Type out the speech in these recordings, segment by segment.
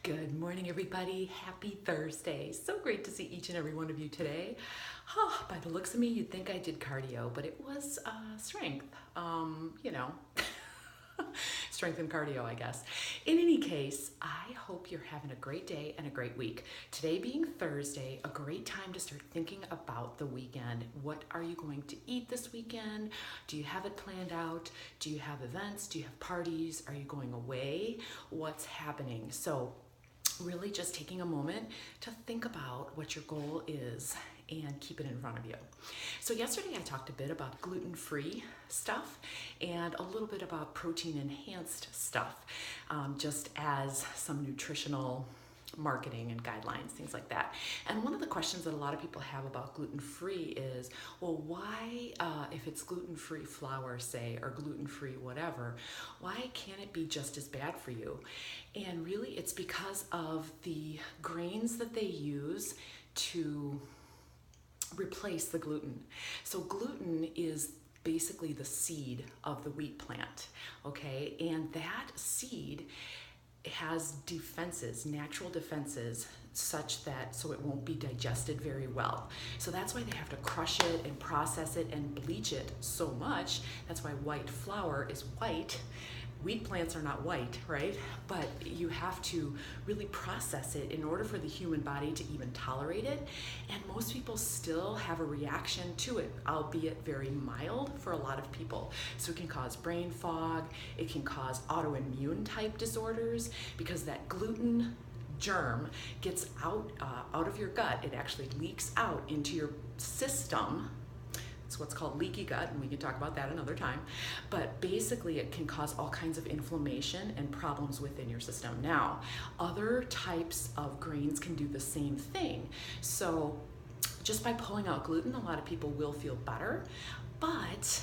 Good morning, everybody. Happy Thursday. So great to see each and every one of you today. By the looks of me, you'd think I did cardio, but it was strength. You know, strength and cardio, I guess. In any case, I hope you're having a great day and a great week. Today being Thursday, a great time to start thinking about the weekend. What are you going to eat this weekend? Do you have it planned out? Do you have events? Do you have parties? Are you going away? What's happening? So really just taking a moment to think about what your goal is and keep it in front of you. So yesterday I talked a bit about gluten-free stuff and a little bit about protein-enhanced stuff, just as some nutritional marketing and guidelines, things like that. And one of the questions that a lot of people have about gluten-free is, well, why, if it's gluten-free flour, say, or gluten-free whatever, why can't it be just as bad for you? And really it's because of the grains that they use to replace the gluten. So gluten is basically the seed of the wheat plant, okay? And that seed has defenses, natural defenses, such that so it won't be digested very well. So that's why they have to crush it and process it and bleach it so much. That's why white flour is white. Wheat plants are not white, right? But you have to really process it in order for the human body to even tolerate it. And most people still have a reaction to it, albeit very mild for a lot of people. So it can cause brain fog, it can cause autoimmune type disorders because that gluten germ gets out of your gut. It actually leaks out into your system. It's what's called leaky gut, and we can talk about that another time. But basically, it can cause all kinds of inflammation and problems within your system. Now, other types of grains can do the same thing. So just by pulling out gluten, a lot of people will feel better, but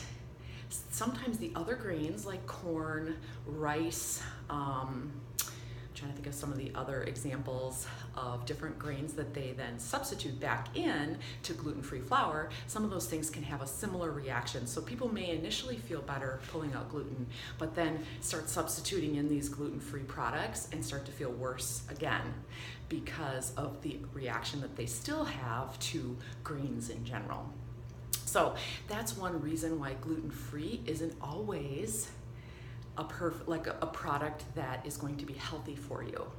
sometimes the other grains like corn, rice, trying to think of some of the other examples of different grains that they then substitute back in to gluten-free flour, some of those things can have a similar reaction. So people may initially feel better pulling out gluten, but then start substituting in these gluten-free products and start to feel worse again because of the reaction that they still have to grains in general. So that's one reason why gluten-free isn't always a product that is going to be healthy for you.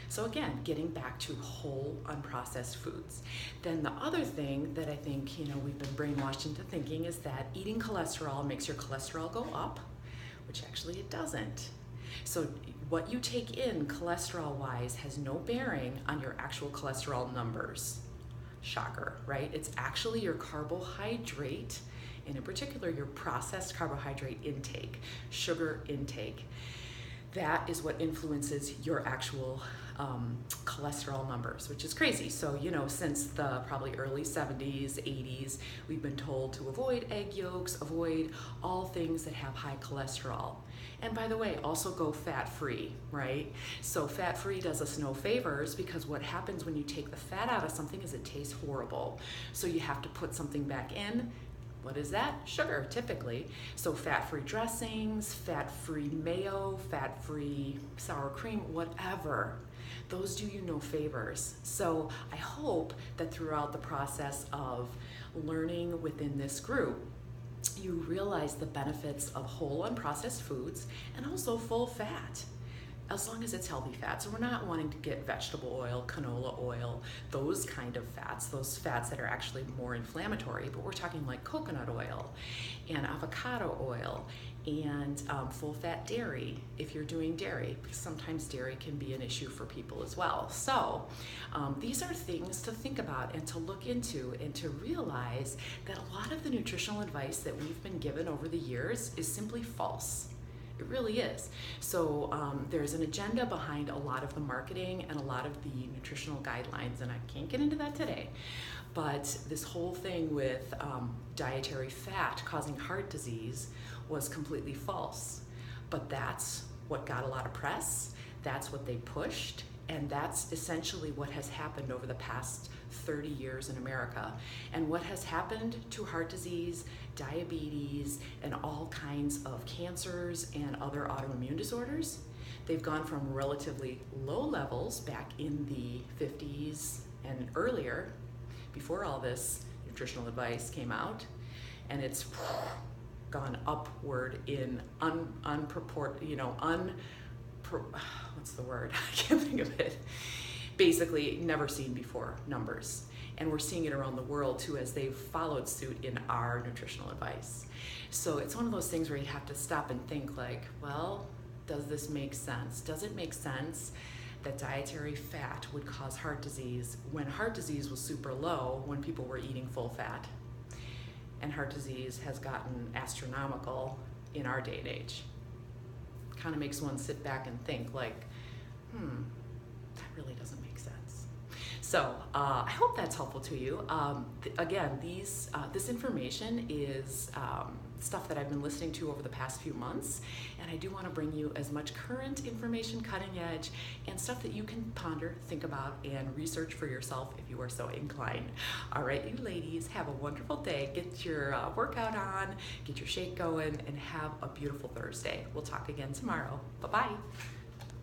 So again, getting back to whole, unprocessed foods. Then the other thing that I think, we've been brainwashed into thinking is that eating cholesterol makes your cholesterol go up, which actually it doesn't. So what you take in cholesterol-wise has no bearing on your actual cholesterol numbers. Shocker, right? It's actually your carbohydrate, and in particular your processed carbohydrate intake, sugar intake. That is what influences your actual cholesterol numbers, which is crazy. So, since the probably early 70s, 80s, we've been told to avoid egg yolks, avoid all things that have high cholesterol. And by the way, also go fat-free, right? So fat-free does us no favors because what happens when you take the fat out of something is it tastes horrible. So you have to put something back in. What is that? Sugar, typically. So fat-free dressings, fat-free mayo, fat-free sour cream, whatever. Those do you no favors. So I hope that throughout the process of learning within this group, you realize the benefits of whole unprocessed foods and also full fat, as long as it's healthy fat. So we're not wanting to get vegetable oil, canola oil, those kind of fats, those fats that are actually more inflammatory, but we're talking like coconut oil and avocado oil and full fat dairy if you're doing dairy, because sometimes dairy can be an issue for people as well. So these are things to think about and to look into and to realize that a lot of the nutritional advice that we've been given over the years is simply false. It really is. So there's an agenda behind a lot of the marketing and a lot of the nutritional guidelines, and I can't get into that today. But this whole thing with dietary fat causing heart disease was completely false. But that's what got a lot of press, that's what they pushed, and that's essentially what has happened over the past 30 years in America. And what has happened to heart disease, diabetes, and all kinds of cancers and other autoimmune disorders, They've gone from relatively low levels back in the 50s and earlier, before all this nutritional advice came out, and it's gone upward in what's the word? I can't think of it. Basically, never seen before numbers. And we're seeing it around the world too as they've followed suit in our nutritional advice. So it's one of those things where you have to stop and think like, well, does this make sense? Does it make sense that dietary fat would cause heart disease when heart disease was super low when people were eating full fat? And heart disease has gotten astronomical in our day and age. Kind of makes one sit back and think like, that really doesn't make sense. So I hope that's helpful to you. Again, this information is stuff that I've been listening to over the past few months, and I do want to bring you as much current information, cutting edge, and stuff that you can ponder, think about, and research for yourself if you are so inclined. All right, you ladies, have a wonderful day. Get your workout on, get your shake going, and have a beautiful Thursday. We'll talk again tomorrow. Bye-bye.